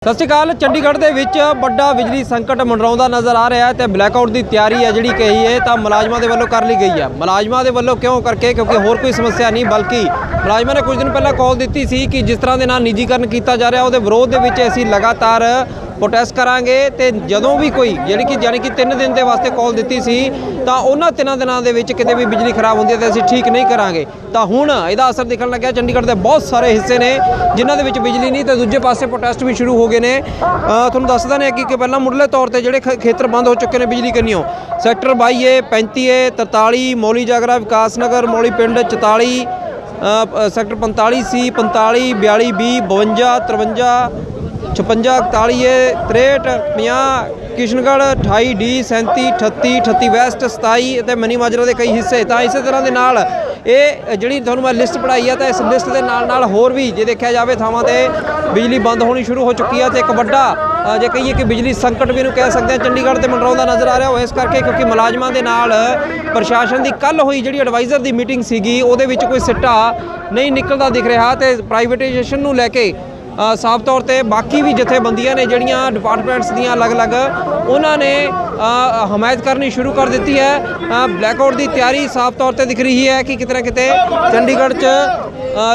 ਸਤਿ ਸ਼੍ਰੀ ਅਕਾਲ। ਚੰਡੀਗੜ੍ਹ ਦੇ ਵਿੱਚ ਵੱਡਾ ਬਿਜਲੀ ਸੰਕਟ ਮੰਡਰਾਉਂਦਾ ਨਜ਼ਰ ਆ ਰਿਹਾ ਹੈ ਤੇ ਬਲੈਕਆਊਟ ਦੀ ਤਿਆਰੀ ਹੈ ਜਿਹੜੀ ਕਹੀ ਹੈ ਤਾਂ ਮੁਲਾਜ਼ਮਾਂ ਦੇ ਵੱਲੋਂ ਕਰ ਲਈ ਗਈ ਹੈ। ਮੁਲਾਜ਼ਮਾਂ ਦੇ ਵੱਲੋਂ ਕਿਉਂ ਕਰਕੇ ਕਿਉਂਕਿ ਹੋਰ ਕੋਈ ਸਮੱਸਿਆ ਨਹੀਂ, ਬਲਕਿ ਮੁਲਾਜ਼ਮਾਂ ਨੇ ਕੁਝ ਦਿਨ ਪਹਿਲਾਂ ਕਾਲ ਦਿੱਤੀ ਸੀ ਕਿ ਜਿਸ ਤਰ੍ਹਾਂ ਦੇ ਨਾਲ ਨਿੱਜੀਕਰਨ ਕੀਤਾ ਜਾ ਰਿਹਾ ਉਹਦੇ ਵਿਰੋਧ ਦੇ ਵਿੱਚ ਅਸੀਂ ਲਗਾਤਾਰ ਪ੍ਰੋਟੈਸਟ ਕਰਾਂਗੇ ਤੇ ਜਦੋਂ ਵੀ ਕੋਈ ਜਾਨੀ ਕਿ 3 ਦਿਨ ਦੇ ਵਾਸਤੇ ਕਾਲ ਦਿੱਤੀ ਸੀ ਤਾਂ ਉਹਨਾਂ 3 ਦਿਨਾਂ ਦੇ ਵਿੱਚ ਕਿਤੇ ਵੀ ਬਿਜਲੀ ਖਰਾਬ ਹੁੰਦੀ ਹੈ ਤਾਂ ਅਸੀਂ ਠੀਕ ਨਹੀਂ ਕਰਾਂਗੇ। ਤਾਂ ਹੁਣ ਇਹਦਾ ਅਸਰ ਦਿਖਣ ਲੱਗਿਆ। ਚੰਡੀਗੜ੍ਹ ਦੇ ਬਹੁਤ ਸਾਰੇ ਹਿੱਸੇ ਨੇ ਜਿਨ੍ਹਾਂ ਦੇ ਵਿੱਚ ਬਿਜਲੀ ਨਹੀਂ ਤੇ ਦੂਜੇ ਪਾਸੇ ਪ੍ਰੋਟੈਸਟ ਵੀ ਸ਼ੁਰੂ ਹੋ ਗਏ ਨੇ। ਤੁਹਾਨੂੰ ਦੱਸਦਾ ਨੇ ਕਿ ਪਹਿਲਾਂ ਮੁੱਢਲੇ ਤੌਰ ਤੇ ਜਿਹੜੇ ਖੇਤਰ ਬੰਦ ਹੋ ਚੁੱਕੇ ਨੇ ਬਿਜਲੀ ਕੰਨੀਓ, ਸੈਕਟਰ 22A 35A 43 ਮੌਲੀ ਜਾਗਰਾ ਵਿਕਾਸ ਨਗਰ ਮੌਲੀ ਪਿੰਡ 44 sector 45C 45 42B 52 53 56 41A 63 50 Kishangarh 28D 37 38 38 West 27 ਅਤੇ ਮਨੀ ਮਾਜਰਾ ਦੇ ਕਈ ਹਿੱਸੇ। ਤਾਂ ਇਸੇ ਤਰ੍ਹਾਂ ਦੇ ਨਾਲ ਇਹ ਜਿਹੜੀ ਤੁਹਾਨੂੰ ਮੈਂ ਲਿਸਟ ਪੜ੍ਹਾਈ ਹੈ ਤਾਂ ਇਸ ਲਿਸਟ ਦੇ ਨਾਲ ਹੋਰ ਵੀ ਜੇ ਦੇਖਿਆ ਜਾਵੇ ਥਾਵਾਂ 'ਤੇ ਬਿਜਲੀ ਬੰਦ ਹੋਣੀ ਸ਼ੁਰੂ ਹੋ ਚੁੱਕੀ ਹੈ ਤੇ ਇੱਕ ਵੱਡਾ ਜੇ ਕਹੀਏ ਕਿ ਬਿਜਲੀ ਸੰਕਟ ਵੀ ਇਹਨੂੰ ਕਹਿ ਸਕਦੇ ਹਾਂ ਚੰਡੀਗੜ੍ਹ ਤੇ ਮੰਡਰਾਉਂਦਾ ਨਜ਼ਰ ਆ ਰਿਹਾ। ਉਹ ਇਸ ਕਰਕੇ ਕਿਉਂਕਿ ਮੁਲਾਜ਼ਮਾਂ ਦੇ ਨਾਲ ਪ੍ਰਸ਼ਾਸਨ ਦੀ ਕੱਲ੍ਹ ਹੋਈ ਜਿਹੜੀ ਐਡਵਾਈਜ਼ਰ ਦੀ ਮੀਟਿੰਗ ਸੀਗੀ ਉਹਦੇ ਵਿੱਚ ਕੋਈ ਸਿੱਟਾ ਨਹੀਂ ਨਿਕਲਦਾ ਦਿਖ ਰਿਹਾ ਤੇ ਪ੍ਰਾਈਵੇਟਾਈਜੇਸ਼ਨ ਨੂੰ ਲੈ ਕੇ ਸਾਫ਼ ਤੌਰ ਤੇ ਬਾਕੀ ਵੀ ਜਥੇਬੰਦੀਆਂ ਨੇ ਜਿਹੜੀਆਂ ਡਿਪਾਰਟਮੈਂਟਸ ਦੀਆਂ ਅਲੱਗ-ਅਲੱਗ ਉਹਨਾਂ ਨੇ ਹਮਾਇਤ ਕਰਨੀ ਸ਼ੁਰੂ ਕਰ ਦਿੱਤੀ ਹੈ। ਬਲੈਕਆਊਟ ਦੀ ਤਿਆਰੀ ਸਾਫ਼ ਤੌਰ ਤੇ ਦਿਖ ਰਹੀ ਹੈ ਕਿ ਕਿਤੇ ਨਾ ਕਿਤੇ ਚੰਡੀਗੜ੍ਹ 'ਚ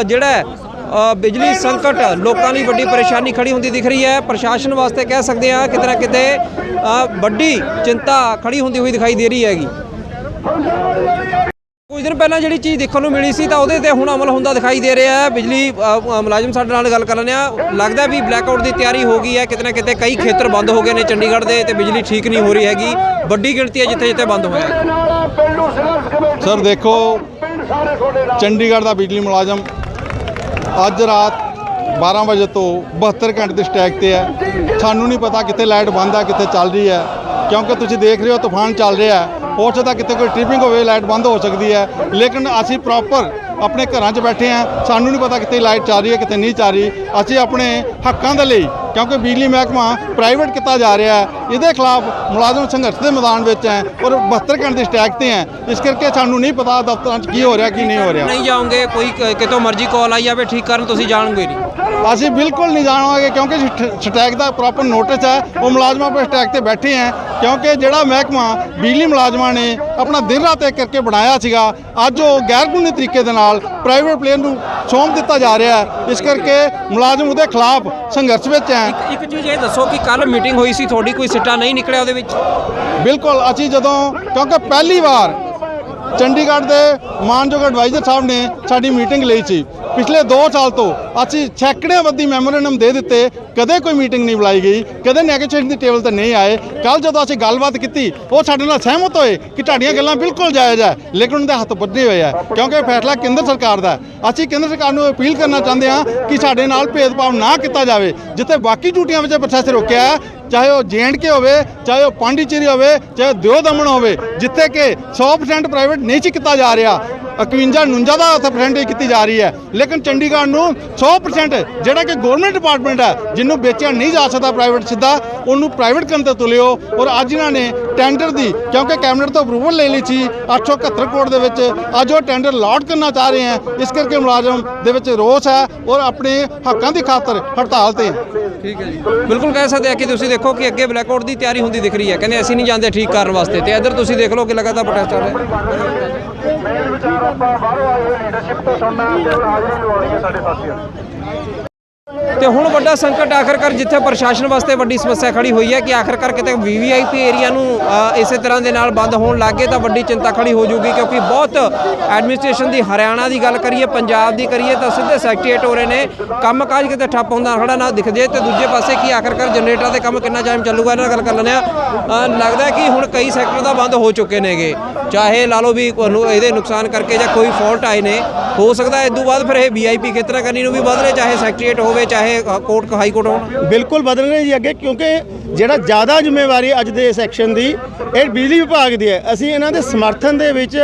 ਜਿਹੜਾ ਬਿਜਲੀ ਸੰਕਟ ਲੋਕਾਂ ਲਈ ਵੱਡੀ ਪਰੇਸ਼ਾਨੀ ਖੜੀ ਹੁੰਦੀ ਦਿਖ ਰਹੀ ਹੈ। ਪ੍ਰਸ਼ਾਸਨ ਵਾਸਤੇ ਕਹਿ ਸਕਦੇ ਹਾਂ ਕਿਤੇ ਨਾ ਕਿਤੇ ਵੱਡੀ ਚਿੰਤਾ ਖੜੀ ਹੁੰਦੀ ਹੋਈ ਦਿਖਾਈ ਦੇ ਰਹੀ ਹੈਗੀ। ਕੁਝ ਦਿਨ ਪਹਿਲਾਂ ਜਿਹੜੀ ਚੀਜ਼ ਦੇਖਣ ਨੂੰ ਮਿਲੀ ਸੀ ਤਾਂ ਉਹਦੇ ਤੇ ਹੁਣ ਅਮਲ ਹੁੰਦਾ ਦਿਖਾਈ ਦੇ ਰਿਹਾ ਹੈ। ਬਿਜਲੀ ਮੁਲਾਜ਼ਮ ਸਾਡੇ ਨਾਲ ਗੱਲ ਕਰ ਲੈਂਦੇ ਆ। ਲੱਗਦਾ ਵੀ ਬਲੈਕਆਊਟ ਦੀ ਤਿਆਰੀ ਹੋ ਗਈ ਹੈ, ਕਿਤੇ ਨਾ ਕਿਤੇ ਕਈ ਖੇਤਰ ਬੰਦ ਹੋ ਗਏ ਨੇ ਚੰਡੀਗੜ੍ਹ ਦੇ ਤੇ ਬਿਜਲੀ ਠੀਕ ਨਹੀਂ ਹੋ ਰਹੀ ਹੈਗੀ। ਵੱਡੀ ਗਿਣਤੀ ਹੈ ਜਿੱਥੇ ਬੰਦ ਹੋਇਆ। ਸਰ ਦੇਖੋ, ਚੰਡੀਗੜ੍ਹ ਦਾ ਬਿਜਲੀ ਮੁਲਾਜ਼ਮ ਅੱਜ ਰਾਤ 12 ਵਜੇ ਤੋਂ 72 ਘੰਟੇ ਦੇ ਸਟ੍ਰਾਈਕ ਤੇ ਹੈ। ਸਾਨੂੰ ਨਹੀਂ ਪਤਾ ਕਿੱਥੇ ਲਾਈਟ ਬੰਦ ਹੈ ਕਿੱਥੇ ਚੱਲ ਰਹੀ ਹੈ, ਕਿਉਂਕਿ ਤੁਸੀਂ ਦੇਖ ਰਹੇ ਹੋ ਤੂਫਾਨ ਚੱਲ ਰਿਹਾ ਹੈ। ਹੋ ਸਕਦਾ ਕਿਤੇ ਕੋਈ ਟ੍ਰਿਪਿੰਗ ਹੋਵੇ, ਲਾਈਟ ਬੰਦ ਹੋ ਸਕਦੀ ਹੈ, ਲੇਕਿਨ ਅਸੀਂ ਪ੍ਰੋਪਰ ਆਪਣੇ ਘਰਾਂ 'ਚ ਬੈਠੇ ਹਾਂ। ਸਾਨੂੰ ਨਹੀਂ ਪਤਾ ਕਿਤੇ ਲਾਈਟ ਚੱਲ ਰਹੀ ਹੈ ਕਿਤੇ ਨਹੀਂ ਚੱਲ ਰਹੀ। ਅਸੀਂ ਆਪਣੇ ਹੱਕਾਂ ਦੇ ਲਈ, ਕਿਉਂਕਿ ਬਿਜਲੀ ਮਹਿਕਮਾ ਪ੍ਰਾਈਵੇਟ ਕੀਤਾ ਜਾ ਰਿਹਾ ਹੈ, ਇਹਦੇ ਖਿਲਾਫ ਮੁਲਾਜ਼ਮ ਸੰਘਰਸ਼ ਦੇ ਮੈਦਾਨ ਵਿੱਚ ਹੈ ਔਰ 72 ਘੰਟੇ ਦੀ ਸਟ੍ਰਾਈਕ ਤੇ ਹੈ। ਇਸ ਕਰਕੇ ਸਾਨੂੰ ਨਹੀਂ ਪਤਾ ਦਫ਼ਤਰਾਂ 'ਚ ਕੀ ਹੋ ਰਿਹਾ ਕੀ ਨਹੀਂ ਹੋ ਰਿਹਾ। ਨਹੀਂ ਜਾਓਗੇ, ਕੋਈ ਕਿਤੋਂ ਮਰਜ਼ੀ ਕਾਲ ਆਈ ਜਾਵੇ ਠੀਕ ਕਰਨ, ਤੁਸੀਂ ਜਾਣੋਗੇ ਨਹੀਂ? ਅਸੀਂ ਬਿਲਕੁਲ ਨਹੀਂ ਜਾਣਾਂਗੇ ਕਿਉਂਕਿ ਸਟ੍ਰਾਈਕ ਦਾ ਪ੍ਰੋਪਰ ਨੋਟਿਸ ਹੈ। ਉਹ ਮੁਲਾਜ਼ਮਾਂ ਪਰ ਸਟ੍ਰਾਈਕ ਤੇ ਬੈਠੇ ਹੈ ਕਿਉਂਕਿ ਜਿਹੜਾ ਮਹਿਕਮਾ ਬਿਜਲੀ ਮੁਲਾਜ਼ਮਾਂ ਨੇ ਆਪਣਾ ਦਿਨ ਰਾਤ ਇੱਕ ਕਰਕੇ ਬਣਾਇਆ ਸੀਗਾ, ਅੱਜ ਉਹ ਗੈਰ ਕਾਨੂੰਨੀ ਤਰੀਕੇ ਦੇ ਨਾਲ ਪ੍ਰਾਈਵੇਟ ਪਲੇਅਰ ਨੂੰ ਸੌਂਪ ਦਿੱਤਾ ਜਾ ਰਿਹਾ ਹੈ। ਇਸ ਕਰਕੇ ਮੁਲਾਜ਼ਮ ਉਹਦੇ ਖਿਲਾਫ ਸੰਘਰਸ਼ ਵਿੱਚ ਹੈ। ਇੱਕ ਚੀਜ਼ ਇਹ ਦੱਸੋ ਕਿ ਕੱਲ ਮੀਟਿੰਗ ਹੋਈ ਸੀ ਤੁਹਾਡੀ, ਕੋਈ ਸਿੱਟਾ ਨਹੀਂ ਨਿਕਲਿਆ ਉਹਦੇ ਵਿੱਚ? ਬਿਲਕੁਲ, ਅਸੀਂ ਜਦੋਂ ਕਿਉਂਕਿ ਪਹਿਲੀ ਵਾਰ ਚੰਡੀਗੜ੍ਹ ਦੇ ਮਾਨਯੋਗ ਐਡਵਾਈਜ਼ਰ ਸਾਹਿਬ ਨੇ ਸਾਡੀ ਮੀਟਿੰਗ ਲਈ ਸੀ। ਪਿਛਲੇ 2 ਸਾਲ ਤੋਂ ਅਸੀਂ ਸੈਂਕੜਿਆਂ ਬੱਧੀ ਮੈਮੋਰੈਂਡਮ ਦੇ ਦਿੱਤੇ, ਕਦੇ ਕੋਈ ਮੀਟਿੰਗ ਨਹੀਂ ਬੁਲਾਈ ਗਈ, ਕਦੇ ਨੈਗੋਸ਼ੀਏਸ਼ਨ ਦੀ ਟੇਬਲ ਤੇ ਨਹੀਂ ਆਏ। ਕੱਲ ਜਦੋਂ ਅਸੀਂ ਗੱਲਬਾਤ ਕੀਤੀ ਉਹ ਸਾਡੇ ਨਾਲ ਸਹਿਮਤ ਹੋਏ ਕਿ ਤੁਹਾਡੀਆਂ ਗੱਲਾਂ ਬਿਲਕੁਲ ਜਾਇਜ਼ ਹੈ, ਲੇਕਿਨ ਉਹਨਾਂ ਦੇ ਹੱਥ ਬੱਧੇ ਹੋਏ ਆ ਕਿਉਂਕਿ ਫੈਸਲਾ ਕੇਂਦਰ ਸਰਕਾਰ ਦਾ ਹੈ। ਅਸੀਂ ਕੇਂਦਰ ਸਰਕਾਰ ਨੂੰ ਅਪੀਲ ਕਰਨਾ ਚਾਹੁੰਦੇ ਹਾਂ ਕਿ ਸਾਡੇ ਨਾਲ ਭੇਦਭਾਵ ਨਾ ਕੀਤਾ ਜਾਵੇ। ਜਿੱਥੇ ਬਾਕੀ ਡਿਊਟੀਆਂ ਵਿੱਚ ਪ੍ਰੋਸੈਸ ਰੋਕਿਆ, ਚਾਹੇ ਉਹ JNK ਹੋਵੇ, ਚਾਹੇ ਉਹ ਪਾਂਡੀਚੇਰੀ ਹੋਵੇ, ਚਾਹੇ ਦਿਓ ਦਮਨ ਹੋਵੇ, ਜਿੱਥੇ ਕਿ 100% ਪ੍ਰਾਈਵੇਟ ਨਹੀਂ ਸੀ ਕੀਤਾ ਜਾ ਰਿਹਾ, 51-49 ਦਾ ਉੱਥੇ ਪਰਸੈਂਟੇਜ ਕੀਤੀ ਜਾ ਰਹੀ ਹੈ। ਲੇਕਿਨ ਚੰਡੀਗੜ੍ਹ ਨੂੰ 100% ਜਿਹੜਾ ਕਿ ਗਵਰਨਮੈਂਟ ਡਿਪਾਰਟਮੈਂਟ ਹੈ, ਜਿਹਨੂੰ ਵੇਚਿਆ ਨਹੀਂ ਜਾ ਸਕਦਾ ਪ੍ਰਾਈਵੇਟ ਸਿੱਧਾ, ਉਹਨੂੰ ਪ੍ਰਾਈਵੇਟ ਕਰਨ ਤੇ ਤੁਲਿਓ। ਔਰ ਅੱਜ ਇਹਨਾਂ ਨੇ ਟੈਂਡਰ ਦੀ ਕਿਉਂਕਿ ਕੈਬਨਿਟ ਤੋਂ ਅਪਰੂਵਲ ਲੈ ਲਈ ਸੀ 871 ਕਰੋੜ ਦੇ ਵਿੱਚ, ਅੱਜ ਉਹ ਟੈਂਡਰ ਅਲਾਟ ਕਰਨਾ ਚਾਹ ਰਹੇ ਹੈ। ਇਸ ਕਰਕੇ ਮੁਲਾਜ਼ਮ ਦੇ ਵਿੱਚ ਰੋਸ ਹੈ ਔਰ ਆਪਣੇ ਹੱਕਾਂ ਦੀ ਖਾਤਰ ਹੜਤਾਲ ਤੇ। ਠੀਕ ਹੈ ਜੀ, ਬਿਲਕੁਲ ਕਹਿ ਸਕਦੇ ਆ ਕਿ ਤੁਸੀਂ ਦੇਖੋ ਕਿ ਅੱਗੇ ਬਲੈਕਆਊਟ ਦੀ ਤਿਆਰੀ ਹੁੰਦੀ ਦਿਖ ਰਹੀ ਹੈ। ਕਹਿੰਦੇ ਅਸੀਂ ਨਹੀਂ ਜਾਂਦੇ ਠੀਕ ਕਰਨ ਵਾਸਤੇ ਤੇ ਇੱਧਰ ਤੁਸੀਂ ਦੇਖ ਲਓ ਕਿ ਲਗਾਤਾਰ ਪ੍ਰੋਟੈਸਟ ਚੱਲ ਰਿਹਾ। ਤੇ ਹੁਣ ਵੱਡਾ ਸੰਕਟ ਆਖਰਕਾਰ ਜਿੱਥੇ ਪ੍ਰਸ਼ਾਸਨ ਵਾਸਤੇ ਵੱਡੀ ਸਮੱਸਿਆ ਖੜੀ ਹੋਈ ਹੈ ਕਿ ਆਖਰਕਾਰ ਕਿਤੇ VVIP ਏਰੀਆ ਨੂੰ ਇਸੇ ਤਰ੍ਹਾਂ ਦੇ ਨਾਲ ਬੰਦ ਹੋਣ ਲੱਗੇ ਤਾਂ ਵੱਡੀ ਚਿੰਤਾ ਖੜੀ ਹੋ ਜੂਗੀ ਕਿਉਂਕਿ ਬਹੁਤ ਐਡਮਿਨਿਸਟ੍ਰੇਸ਼ਨ ਦੀ ਹਰਿਆਣਾ ਦੀ ਗੱਲ ਕਰੀਏ, ਪੰਜਾਬ ਦੀ ਕਰੀਏ ਤਾਂ ਸਿੱਧੇ ਸੈਕਟਰੀਏਟ ਹੋ ਰਹੇ ਨੇ। ਕੰਮਕਾਜ ਕਿਤੇ ਠੱਪ ਹੁੰਦਾ ਖੜਾ ਨਾ ਦਿਖ ਜੇ ਤੇ ਦੂਜੇ ਪਾਸੇ ਕੀ ਆਖਰਕਾਰ ਜਨਰੇਟਰਾਂ ਦੇ ਕੰਮ ਕਿੰਨਾ ਟਾਈਮ ਚੱਲੂਗਾ, ਇਹਨਾਂ ਨਾਲ ਗੱਲ ਕਰ ਲੈਂਦੇ ਆ। ਲੱਗਦਾ ਕਿ ਹੁਣ ਕਈ ਸੈਕਟਰ ਦਾ ਬੰਦ ਹੋ ਚੁੱਕੇ ਨੇਗੇ, ਚਾਹੇ ਲਾ ਲਓ ਵੀ ਇਹਦੇ ਨੁਕਸਾਨ ਕਰਕੇ ਜਾਂ ਕੋਈ ਫਾਲਟ ਆਏ ਨੇ। ਹੋ ਸਕਦਾ ਇਸ ਤੋਂ ਬਾਅਦ ਫਿਰ ਇਹ VIP ਖੇਤਰਾਂ ਕਰਨੀ ਨੂੰ ਵੀ ਬਦਲੇ, ਚਾਹੇ ਸੈਕਟਰੀਏਟ ਹੋਵੇ ਚਾਹੇ ਕੋਰਟ ਹਾਈ ਕੋਰਟ ਹੋਣ। ਬਿਲਕੁਲ ਬਦਲ ਰਹੇ ਜੀ ਅੱਗੇ, ਕਿਉਂਕਿ ਜਿਹੜਾ ਜ਼ਿਆਦਾ ਜ਼ਿੰਮੇਵਾਰੀ ਅੱਜ ਦੇ ਸੈਕਸ਼ਨ ਦੀ ਇਹ ਬਿਜਲੀ ਵਿਭਾਗ ਦੀ ਹੈ। ਅਸੀਂ ਇਹਨਾਂ ਦੇ ਸਮਰਥਨ ਦੇ ਵਿੱਚ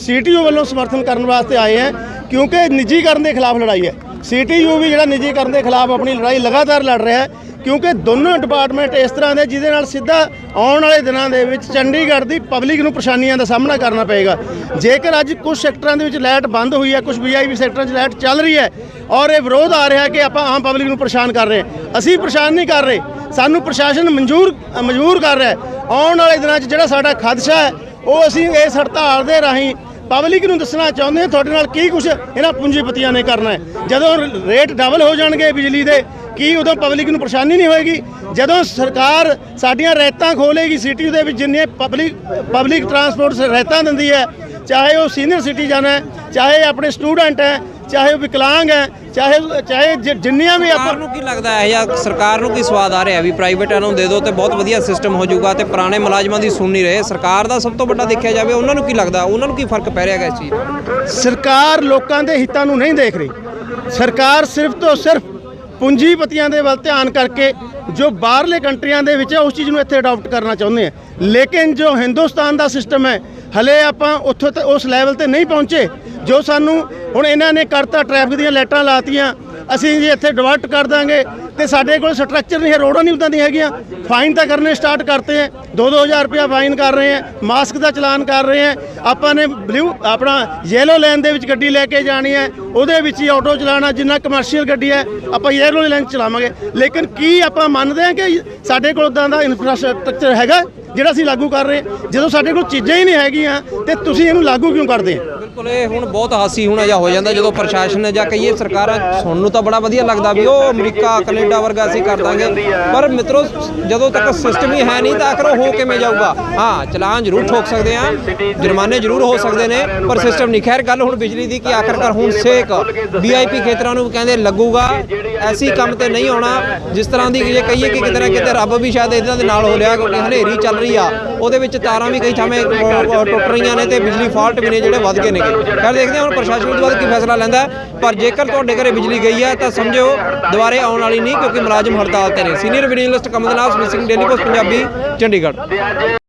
CTO ਵੱਲੋਂ ਸਮਰਥਨ ਕਰਨ ਵਾਸਤੇ ਆਏ ਹਾਂ ਕਿਉਂਕਿ ਨਿੱਜੀਕਰਨ ਦੇ ਖਿਲਾਫ ਲੜਾਈ ਹੈ। ਸੀਟੀਯੂ ਵੀ ਜਿਹੜਾ ਨਿੱਜੀਕਰਨ ਦੇ ਖਿਲਾਫ ਆਪਣੀ ਲੜਾਈ ਲਗਾਤਾਰ ਲੜ ਰਿਹਾ ਹੈ, ਕਿਉਂਕਿ ਦੋਨੋਂ ਡਿਪਾਰਟਮੈਂਟ ਇਸ ਤਰ੍ਹਾਂ ਦੇ ਜਿਹਦੇ ਨਾਲ ਸਿੱਧਾ ਆਉਣ ਵਾਲੇ ਦਿਨਾਂ ਦੇ ਵਿੱਚ ਚੰਡੀਗੜ੍ਹ ਦੀ ਪਬਲਿਕ ਨੂੰ ਪਰੇਸ਼ਾਨੀਆਂ ਦਾ ਸਾਹਮਣਾ ਕਰਨਾ ਪਏਗਾ। ਜੇਕਰ ਅੱਜ ਕੁਝ ਸੈਕਟਰਾਂ ਦੇ ਵਿੱਚ ਲਾਈਟ ਬੰਦ ਹੋਈ ਹੈ, ਕੁਝ ਵੀਆਈਪੀ ਸੈਕਟਰਾਂ 'ਚ ਲਾਈਟ ਚੱਲ ਰਹੀ ਹੈ ਔਰ ਇਹ ਵਿਰੋਧ ਆ ਰਿਹਾ ਕਿ ਆਪਾਂ ਆਮ ਪਬਲਿਕ ਨੂੰ ਪਰੇਸ਼ਾਨ ਕਰ ਰਹੇ ਹਾਂ, ਅਸੀਂ ਪਰੇਸ਼ਾਨ ਨਹੀਂ ਕਰ ਰਹੇ, ਸਾਨੂੰ ਪ੍ਰਸ਼ਾਸਨ ਮਜਬੂਰ ਕਰ ਰਿਹਾ ਹੈ। ਆਉਣ ਵਾਲੇ ਦਿਨਾਂ 'ਚ ਜਿਹੜਾ ਸਾਡਾ ਖਦਸ਼ਾ ਹੈ ਉਹ ਅਸੀਂ ਇਸ ਹੜਤਾਲ ਦੇ ਰਾਹੀਂ ਪਬਲਿਕ ਨੂੰ ਦੱਸਣਾ ਚਾਹੁੰਦੇ ਹਾਂ ਤੁਹਾਡੇ ਨਾਲ ਕੀ ਕੁਝ ਇਹਨਾਂ ਪੂੰਜੀਪਤੀਆਂ ਨੇ ਕਰਨਾ ਹੈ। ਜਦੋਂ ਰੇਟ ਡਬਲ ਹੋ ਜਾਣਗੇ ਬਿਜਲੀ ਦੇ, ਕੀ ਉਦੋਂ ਪਬਲਿਕ ਨੂੰ ਪਰੇਸ਼ਾਨੀ ਨਹੀਂ ਹੋਏਗੀ? ਜਦੋਂ ਸਰਕਾਰ ਸਾਡੀਆਂ ਰੈਤਾਂ ਖੋਲੇਗੀ ਸਿਟੀ ਦੇ ਵਿੱਚ, ਜਿੰਨੇ ਪਬਲਿਕ ਟਰਾਂਸਪੋਰਟ ਰੈਤਾਂ ਦਿੰਦੀ ਹੈ, ਚਾਹੇ ਉਹ ਸੀਨੀਅਰ ਸਿਟੀਜ਼ਨ ਹੈ, ਚਾਹੇ ਆਪਣੇ ਸਟੂਡੈਂਟ ਹੈ, ਚਾਹੇ ਉਹ ਵਿਕਲਾਂਗ ਹੈ, ਚਾਹੇ ਜਿੰਨੀਆਂ ਵੀ ਸਰਕਾਰ ਨੂੰ ਕੀ ਲੱਗਦਾ ਹੈ ਜਾਂ ਸਰਕਾਰ ਨੂੰ ਕੀ ਸਵਾਦ ਆ ਰਿਹਾ ਵੀ ਪ੍ਰਾਈਵੇਟਾਂ ਨੂੰ ਦੇ ਦਿਓ ਤੇ ਬਹੁਤ ਵਧੀਆ ਸਿਸਟਮ ਹੋ ਜਾਊਗਾ ਤੇ ਪੁਰਾਣੇ ਮੁਲਾਜ਼ਮਾਂ ਦੀ ਸੁਣ ਨਹੀਂ ਰਹੇ? ਸਰਕਾਰ ਦਾ ਸਭ ਤੋਂ ਵੱਡਾ ਦੇਖਿਆ ਜਾਵੇ, ਉਹਨਾਂ ਨੂੰ ਕੀ ਲੱਗਦਾ, ਉਹਨਾਂ ਨੂੰ ਕੀ ਫਰਕ ਪੈ ਰਿਹਾ ਹੈ ਇਸ ਚੀਜ਼? ਸਰਕਾਰ ਲੋਕਾਂ ਦੇ ਹਿੱਤਾਂ ਨੂੰ ਨਹੀਂ ਦੇਖ ਰਹੀ। ਸਰਕਾਰ ਸਿਰਫ ਤੋਂ ਸਿਰਫ ਪੂੰਜੀਪਤੀਆਂ ਦੇ ਵੱਲ ਧਿਆਨ ਕਰਕੇ ਜੋ ਬਾਹਰਲੇ ਕੰਟਰੀਆਂ ਦੇ ਵਿੱਚ ਹੈ ਉਸ ਚੀਜ਼ ਨੂੰ ਇੱਥੇ ਅਡਾਪਟ ਕਰਨਾ ਚਾਹੁੰਦੇ ਆ, ਲੇਕਿਨ ਜੋ ਹਿੰਦੁਸਤਾਨ ਦਾ ਸਿਸਟਮ ਹੈ ਹਲੇ ਆਪਾਂ ਉੱਥੋਂ ਤੇ ਉਸ ਲੈਵਲ ਤੇ ਨਹੀਂ ਪਹੁੰਚੇ ਜੋ ਸਾਨੂੰ ਹੁਣ ਇਹਨਾਂ ਨੇ ਕਰਤਾ। ਟ੍ਰੈਫਿਕ ਦੀਆਂ ਲਾਈਟਾਂ ਲਾਤੀਆਂ, ਅਸੀਂ ਜੀ ਇੱਥੇ ਡਿਵਰਟ ਕਰ ਦਾਂਗੇ ਤੇ ਸਾਡੇ ਕੋਲ ਸਟਰਕਚਰ ਨਹੀਂ ਹੈ, ਰੋਡਾਂ ਨਹੀਂ ਉੱਦਾਂ ਦੀਆਂ ਹੈਗੀਆਂ। ਫਾਈਨ ਤਾਂ ਕਰਨੇ ਸਟਾਰਟ ਕਰਤੇ ਹੈ, 2-2000 ਰੁਪਇਆ ਫਾਈਨ ਕਰ ਰਹੇ ਹੈ, ਮਾਸਕ ਦਾ ਚਲਾਨ ਕਰ ਰਹੇ ਹੈ। ਆਪਾਂ ਨੇ ਆਪਣਾ ਯੈਲੋ ਲਾਈਨ ਦੇ ਵਿੱਚ ਗੱਡੀ ਲੈ ਕੇ ਜਾਣੀ ਹੈ, ਉਹਦੇ ਵਿੱਚ ਹੀ ਆਟੋ ਚਲਾਉਣਾ, ਜਿੰਨਾ ਕਮਰਸ਼ੀਅਲ ਗੱਡੀ ਹੈ ਆਪਾਂ ਯੈਲੋ ਲਾਈਨ ਚਲਾਵਾਂਗੇ। ਲੇਕਿਨ ਕੀ ਆਪਾਂ ਮੰਨਦੇ ਹਾਂ ਕਿ ਸਾਡੇ ਕੋਲ ਉੱਦਾਂ ਦਾ ਇਨਫਰਾਸਟ੍ਰਕਚਰ ਹੈਗਾ ਜਿਹੜਾ ਅਸੀਂ ਲਾਗੂ ਕਰ ਰਹੇ? ਜਦੋਂ ਸਾਡੇ ਕੋਲ ਚੀਜ਼ਾਂ ਹੀ ਨਹੀਂ ਹੈਗੀਆਂ ਤੇ ਤੁਸੀਂ ਇਹਨੂੰ ਲਾਗੂ ਕਿਉਂ ਕਰਦੇ ਹੋ? ਬਿਲਕੁਲ, ਇਹ ਹੁਣ ਬਹੁਤ ਹਾਸੀ ਹੋਣਾ ਜਾਂ ਹੋ ਜਾਂਦਾ ਜਦੋਂ ਪ੍ਰਸ਼ਾਸਨ ਜਾਂ ਕਹੀਏ ਸਰਕਾਰਾਂ, ਸੁਣਨ ਨੂੰ ਤਾਂ ਬੜਾ ਵਧੀਆ ਲੱਗਦਾ ਵੀ ਉਹ ਅਮਰੀਕਾ ਕੈਨੇਡਾ ਵਰਗਾ ਅਸੀਂ ਕਰ ਦਾਂਗੇ, ਪਰ ਮਿੱਤਰੋ ਜਦੋਂ ਤੱਕ ਸਿਸਟਮ ਹੀ ਹੈ ਨਹੀਂ ਤਾਂ ਆਖਰ ਉਹ ਹੋ ਕਿਵੇਂ ਜਾਊਗਾ? ਹਾਂ, ਚਲਾਨ ਜ਼ਰੂਰ ਠੋਕ ਸਕਦੇ ਆ, ਜੁਰਮਾਨੇ ਜ਼ਰੂਰ ਹੋ ਸਕਦੇ ਨੇ, ਪਰ ਸਿਸਟਮ ਨਹੀਂ। ਖੈਰ, ਗੱਲ ਹੁਣ ਬਿਜਲੀ ਦੀ ਕਿ ਆਖਰਕਾਰ ਹੁਣ ਸੇਕ ਵੀਆਈਪੀ ਖੇਤਰਾਂ ਨੂੰ ਕਹਿੰਦੇ ਲੱਗੂਗਾ, ਐਸੀ ਕੰਮ ਤੇ ਨਹੀਂ ਆਉਣਾ ਜਿਸ ਤਰ੍ਹਾਂ ਦੀ ਜੇ ਕਹੀਏ ਕਿ ਕਿਤੇ ਨਾ ਕਿਤੇ ਰੱਬ ਵੀ ਸ਼ਾਇਦ ਇਹਨਾਂ ਦੇ ਨਾਲ ਹੋ ਰਿਹਾ, ਕਿਉਂਕਿ ਹਨੇਰੀ ਚੱਲ ਰਹੀ ਆ, ਉਹਦੇ ਵਿੱਚ ਤਾਰਾਂ ਵੀ ਕਈ ਥਾਵੇਂ ਟੁੱਟ ਰਹੀਆਂ ਨੇ ਤੇ ਬਿਜਲੀ ਫਾਲਟ ਵੀ ਨੇ ਜਿਹੜੇ ਵੱਧ ਗਏ ਨੇ। ਖੈਰ, ਦੇਖਦੇ ਹਾਂ ਹੁਣ ਪ੍ਰਸ਼ਾਸਨ ਉਸ ਤੋਂ ਬਾਅਦ ਕੀ ਫੈਸਲਾ ਲੈਂਦਾ, ਪਰ ਜੇਕਰ ਤੁਹਾਡੇ ਘਰੇ ਬਿਜਲੀ ਗਈ ਹੈ ਤਾਂ ਸਮਝੋ ਦੁਬਾਰੇ ਆਉਣ ਵਾਲੀ ਨਹੀਂ, ਕਿਉਂਕਿ ਮੁਲਾਜ਼ਮ ਹੜਤਾਲ ਤੇ ਨੇ। Senior video journalist Kamal Nath, missing daily post Punjabi, Chandigarh.